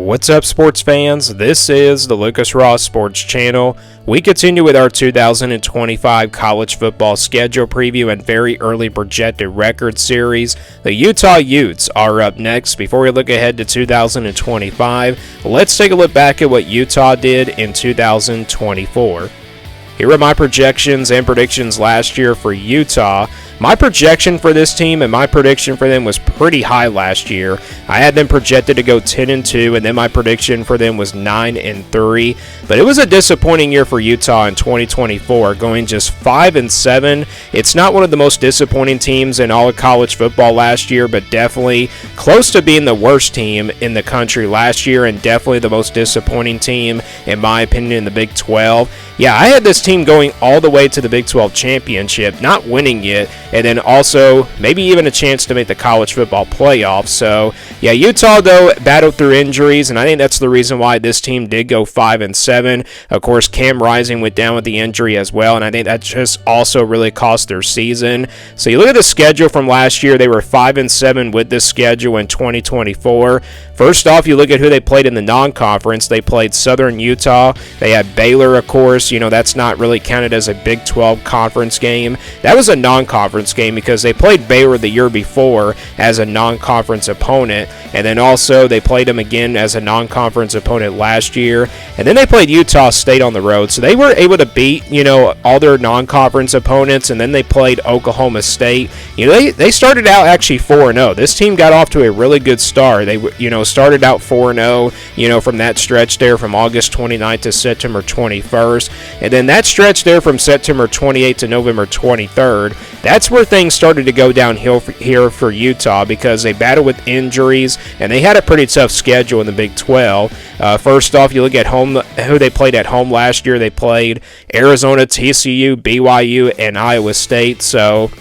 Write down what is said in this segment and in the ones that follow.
What's up, sports fans? This is the Lucas Ross Sports Channel. We continue with our 2025 college football schedule preview and very early projected record series. The Utah Utes are up next. Before we look ahead to 2025, let's take a look back at what Utah did in 2024. Here are my projections and predictions last year for Utah. My projection for this team and my prediction for them was pretty high last year. I had them projected to go 10-2, and then my prediction for them was 9-3. But it was a disappointing year for Utah in 2024, going just 5-7. It's not one of the most disappointing teams in all of college football last year, but definitely close to being the worst team in the country last year, and definitely the most disappointing team, in my opinion, in the Big 12. Yeah, I had this team going all the way to the Big 12 championship, not winning it, and then also maybe even a chance to make the college football playoffs. So, yeah, Utah, though, battled through injuries, and I think that's the reason why this team did go 5-7. Of course, Cam Rising went down with the injury as well, and I think that just also really cost their season. So you look at the schedule from last year, they were 5-7 with this schedule in 2024. First off, you look at who they played in the non-conference. They played Southern Utah. They had Baylor, of course. You know, that's not really counted as a Big 12 conference game. That was a non-conference game because they played Baylor the year before as a non-conference opponent. And then also they played them again as a non-conference opponent last year. And then they played Utah State on the road. So they were able to beat, you know, all their non-conference opponents. And then they played Oklahoma State. You know, they started out actually 4-0. This team got off to a really good start. They, you know, started out 4-0, you know, from that stretch there from August 29th to September 21st. And then that stretch there from September 28th to November 23rd, that's where things started to go downhill here for Utah because they battled with injuries and they had a pretty tough schedule in the Big 12. First off, you look at home, who they played at home last year. They played Arizona, TCU, BYU, and Iowa State. So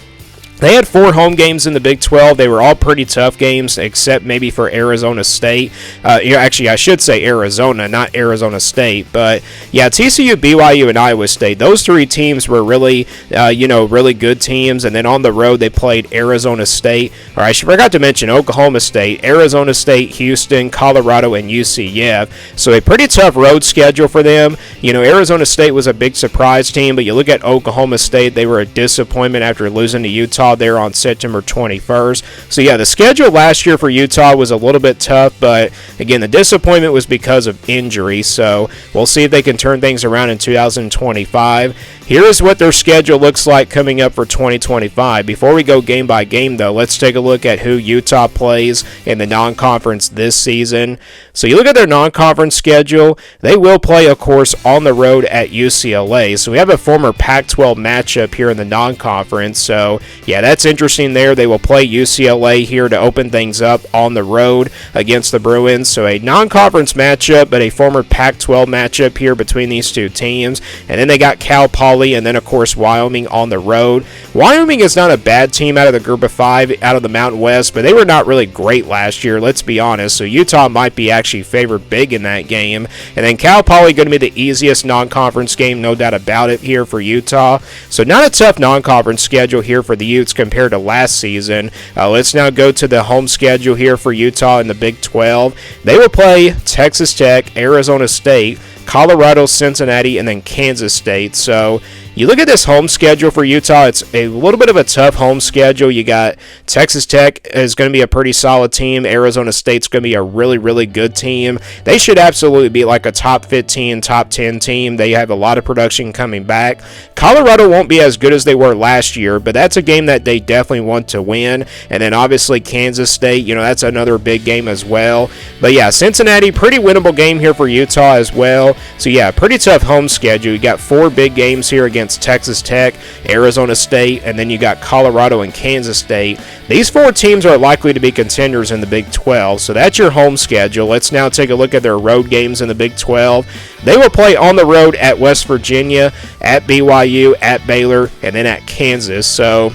they had 4 home games in the Big 12. They were all pretty tough games, except maybe for Arizona State. Actually, I should say Arizona, not Arizona State. But, yeah, TCU, BYU, and Iowa State. Those 3 teams were really, really good teams. And then on the road, they played Arizona State. Or I forgot to mention Oklahoma State, Arizona State, Houston, Colorado, and UCF. So a pretty tough road schedule for them. You know, Arizona State was a big surprise team. But you look at Oklahoma State, they were a disappointment after losing to Utah there on September 21st. So yeah, the schedule last year for Utah was a little bit tough, but again, the disappointment was because of injury. So we'll see if they can turn things around in 2025. Here is what their schedule looks like coming up for 2025. Before we go game by game, though, let's take a look at who Utah plays in the non-conference this season. So you look at their non-conference schedule, they will play, of course, on the road at UCLA. So we have a former Pac-12 matchup here in the non-conference. So yeah, that's interesting there. They will play UCLA here to open things up on the road against the Bruins. So a non-conference matchup, but a former Pac-12 matchup here between these two teams. And then they got Cal Poly, and then, of course, Wyoming on the road. Wyoming is not a bad team out of the group of 5 out of the Mountain West, but they were not really great last year, let's be honest. So Utah might be actually favored big in that game. And then Cal Poly going to be the easiest non-conference game, no doubt about it, here for Utah. So not a tough non-conference schedule here for the Utes compared to last season. Let's now go to the home schedule here for Utah in the Big 12. They will play Texas Tech, Arizona State, Colorado, Cincinnati, and then Kansas State. So you look at this home schedule for Utah, it's a little bit of a tough home schedule. You got Texas Tech is going to be a pretty solid team. Arizona State's going to be a really, really good team. They should absolutely be like a top 15, top 10 team. They have a lot of production coming back. Colorado won't be as good as they were last year, but that's a game that they definitely want to win. And then obviously Kansas State, you know, that's another big game as well. But yeah, Cincinnati, pretty winnable game here for Utah as well. So yeah, pretty tough home schedule. You got 4 big games here against Texas Tech, Arizona State, and then you got Colorado and Kansas State. These 4 teams are likely to be contenders in the Big 12, so that's your home schedule. Let's now take a look at their road games in the Big 12. They will play on the road at West Virginia, at BYU, at Baylor, and then at Kansas. So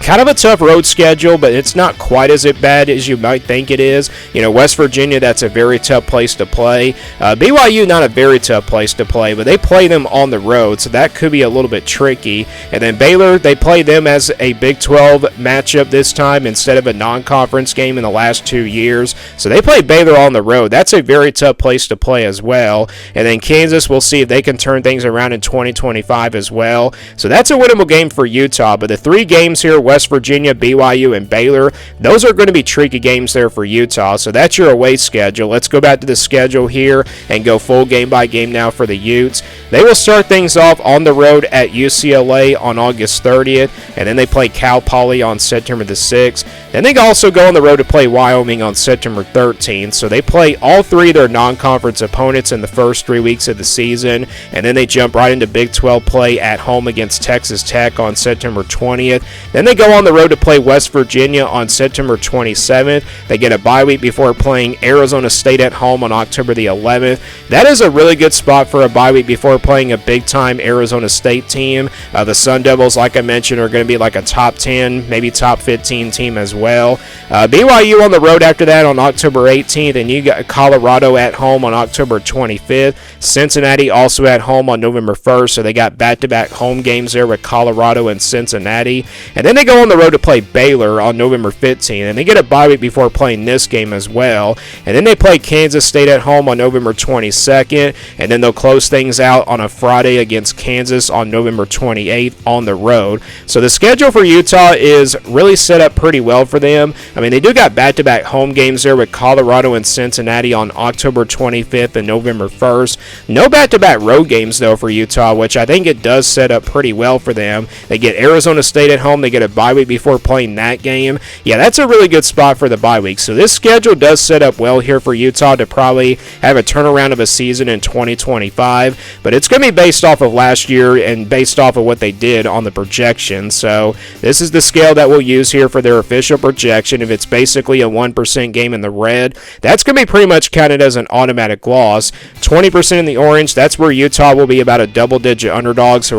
Kind of a tough road schedule, but it's not quite as bad as you might think it is. West Virginia, that's a very tough place to play. BYU, not a very tough place to play, but they play them on the road, so that could be a little bit tricky. And then Baylor, they play them as a Big 12 matchup this time instead of a non-conference game in the last 2 years. So they play Baylor on the road. That's a very tough place to play as well. And then Kansas, we'll see if they can turn things around in 2025 as well. So that's a winnable game for Utah. But the 3 games here, West Virginia, BYU, and Baylor, those are going to be tricky games there for Utah. So that's your away schedule. Let's go back to the schedule here and go full game by game now for the Utes. They will start things off on the road at UCLA on August 30th, and then they play Cal Poly on September the 6th. Then they also go on the road to play Wyoming on September 13th. So they play all 3 of their non-conference opponents in the first 3 weeks of the season, and then they jump right into Big 12 play at home against Texas Tech on September 20th. Then they go on the road to play West Virginia on September 27th. They get a bye week before playing Arizona State at home on October the 11th. That is a really good spot for a bye week before playing a big-time Arizona State team. The Sun Devils, like I mentioned, are going to be like a top 10, maybe top 15 team as well. BYU on the road after that on October 18th, and you got Colorado at home on October 25th. Cincinnati also at home on November 1st, so they got back-to-back home games there with Colorado and Cincinnati. And then they go on the road to play Baylor on November 15th, and they get a bye week before playing this game as well. And then they play Kansas State at home on November 22nd, and then they'll close things out on a Friday against Kansas on November 28th on the road. So the schedule for Utah is really set up pretty well for them. I mean, they do got back-to-back home games there with Colorado and Cincinnati on October 25th and November 1st. No back-to-back road games, though, for Utah, which I think it does set up pretty well for them. They get Arizona State at home. They get a bye week before playing that game. Yeah, that's a really good spot for the bye week. So this schedule does set up well here for Utah to probably have a turnaround of a season in 2025, but it's going to be based off of last year and based off of what they did on the projection. So this is the scale that we'll use here for their official projection. If it's basically a 1% game in the red, that's going to be pretty much counted as an automatic loss. 20% in the orange, that's where Utah will be about a double-digit underdog. So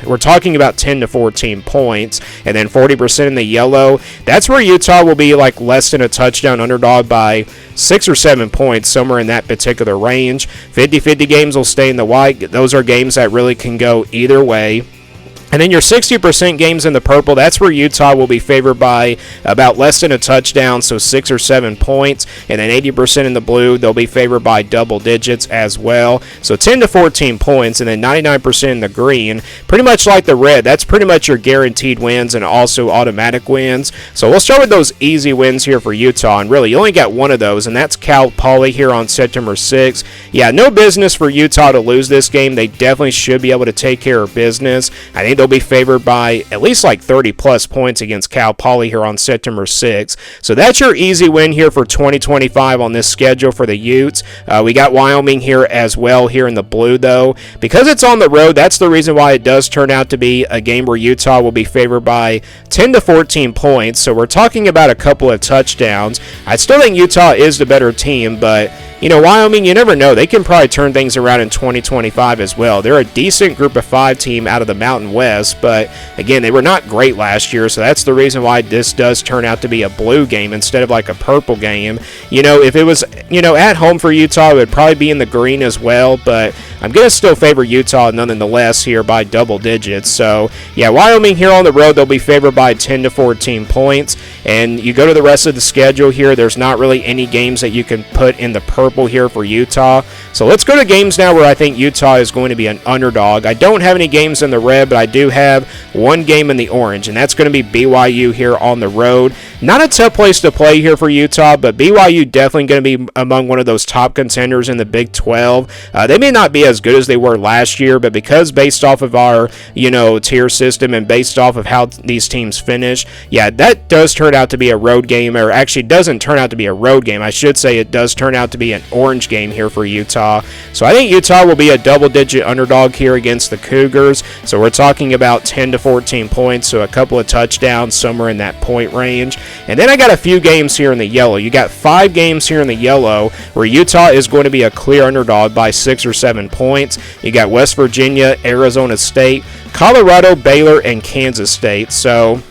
we're talking about 10 to 14 points. And then 40% in the yellow, that's where Utah will be like less than a touchdown underdog by 6 or 7 points, somewhere in that particular range. 50-50 games will stay in the white. Those are games that really can go either way. And then your 60% games in the purple, that's where Utah will be favored by about less than a touchdown, so 6 or 7 points. And then 80% in the blue, they'll be favored by double digits as well, so 10 to 14 points. And then 99% in the green, pretty much like the red, that's pretty much your guaranteed wins and also automatic wins. So we'll start with those easy wins here for Utah, and really you only got one of those, and that's Cal Poly here on September 6th. Yeah, no business for Utah to lose this game. They definitely should be able to take care of business. I think they'll be favored by at least like 30 plus points against Cal Poly here on September 6th. So that's your easy win here for 2025 on this schedule for the Utes. We got Wyoming here as well here in the blue, though. Because it's on the road, that's the reason why it does turn out to be a game where Utah will be favored by 10 to 14 points. So we're talking about a couple of touchdowns. I still think Utah is the better team, but Wyoming, you never know. They can probably turn things around in 2025 as well. They're a decent group of 5 team out of the Mountain West, but again, they were not great last year, so that's the reason why this does turn out to be a blue game instead of like a purple game. If it was, at home for Utah, it would probably be in the green as well, but I'm going to still favor Utah nonetheless here by double digits. So, yeah, Wyoming here on the road, they'll be favored by 10 to 14 points, and you go to the rest of the schedule here, there's not really any games that you can put in the purple here for Utah. So let's go to games now where I think Utah is going to be an underdog. I don't have any games in the red, but I do have one game in the orange, and that's going to be BYU here on the road. Not a tough place to play here for Utah, but BYU definitely going to be among one of those top contenders in the Big 12. They may not be as good as they were last year, but because based off of our, tier system and based off of how these teams finish, yeah, that does turn out to be a road game, or actually doesn't turn out to be a road game. I should say it does turn out to be an orange game here for Utah. So I think Utah will be a double-digit underdog here against the Cougars. So we're talking about 10 to 14 points, so a couple of touchdowns somewhere in that point range. And then I got a few games here in the yellow. You got 5 games here in the yellow where Utah is going to be a clear underdog by 6 or 7 points. You got West Virginia, Arizona State, Colorado, Baylor, and Kansas State. So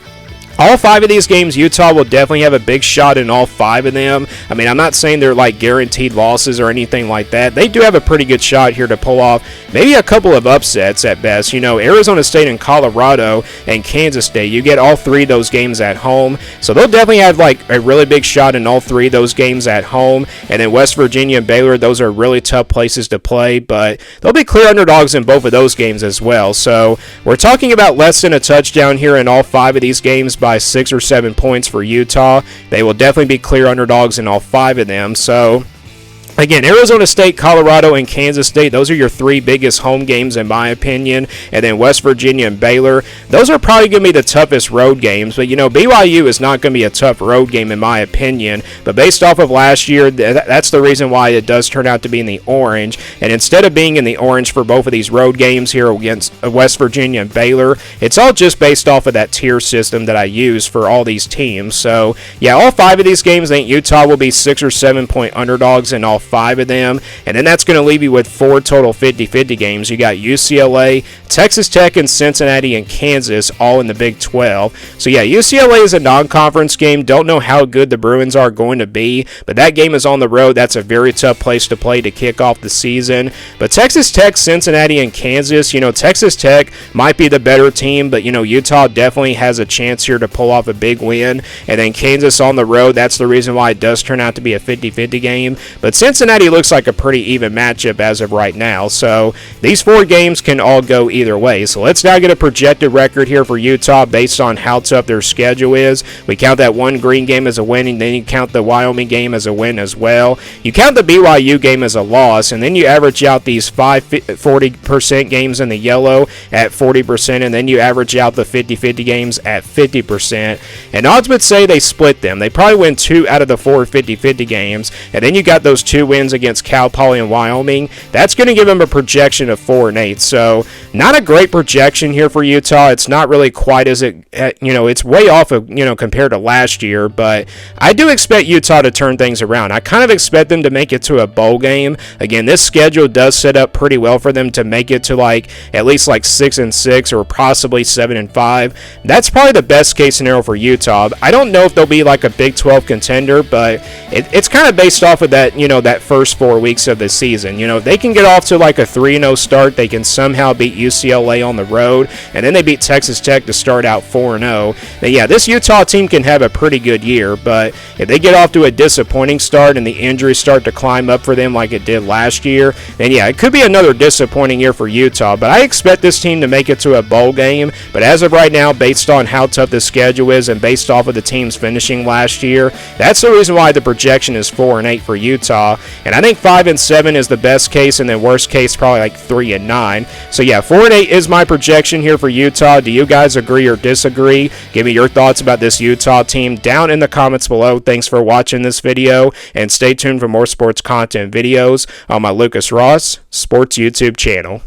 All 5 of these games, Utah will definitely have a big shot in all 5 of them. I mean, I'm not saying they're like guaranteed losses or anything like that. They do have a pretty good shot here to pull off maybe a couple of upsets at best. You know, Arizona State and Colorado and Kansas State, you get all 3 of those games at home. So they'll definitely have like a really big shot in all 3 of those games at home. And then West Virginia and Baylor, those are really tough places to play, but they'll be clear underdogs in both of those games as well. So we're talking about less than a touchdown here in all 5 of these games by 6 or 7 points for Utah. They will definitely be clear underdogs in all 5 of them. So again, Arizona State, Colorado, and Kansas State, those are your 3 biggest home games in my opinion. And then West Virginia and Baylor, those are probably going to be the toughest road games. But, you know, BYU is not going to be a tough road game in my opinion. But based off of last year, that's the reason why it does turn out to be in the orange. And instead of being in the orange for both of these road games here against West Virginia and Baylor, it's all just based off of that tier system that I use for all these teams. So, yeah, all 5 of these games, I think Utah will be 6 or 7 point underdogs in all 5 of them, and then that's going to leave you with 4 total 50-50 games. You got UCLA, Texas Tech, and Cincinnati and Kansas all in the Big 12. So yeah, UCLA is a non-conference game. Don't know how good the Bruins are going to be, but that game is on the road. That's a very tough place to play to kick off the season. But Texas Tech, Cincinnati, and Kansas, you know, Texas Tech might be the better team, but you know, Utah definitely has a chance here to pull off a big win. And then Kansas on the road, that's the reason why it does turn out to be a 50-50 game. But Cincinnati looks like a pretty even matchup as of right now. So these 4 games can all go either way. So let's now get a projected record here for Utah based on how tough their schedule is. We count that one Green game as a win, and then you count the Wyoming game as a win as well. You count the BYU game as a loss, and then you average out these 40% games in the yellow at 40%, and then you average out the 50-50 games at 50%. And odds would say they split them. They probably win 2 out of the 4 50-50 games, and then you got those 2 wins against Cal Poly and Wyoming. That's going to give them a projection of 4-8. So not a great projection here for Utah. It's not really quite as it's way off of, compared to last year, but I do expect Utah to turn things around. I kind of expect them to make it to a bowl game. Again, this schedule does set up pretty well for them to make it to at least 6-6 or possibly 7-5. That's probably the best case scenario for Utah. I don't know if they'll be a Big 12 contender, but it's kind of based off of that, that first 4 weeks of the season. If they can get off to a 3-0 start, they can somehow beat UCLA on the road, and then they beat Texas Tech to start out 4-0. Then yeah, this Utah team can have a pretty good year, but if they get off to a disappointing start and the injuries start to climb up for them like it did last year, then yeah, it could be another disappointing year for Utah. But I expect this team to make it to a bowl game. But as of right now, based on how tough the schedule is and based off of the teams finishing last year, that's the reason why the projection is 4-8 for Utah. And I think 5-7 is the best case, and then worst case probably 3-9. So yeah, 4-8 is my projection here for Utah. Do you guys agree or disagree? Give me your thoughts about this Utah team down in the comments below. Thanks for watching this video, and stay tuned for more sports content videos on my Lucas Ross Sports YouTube channel.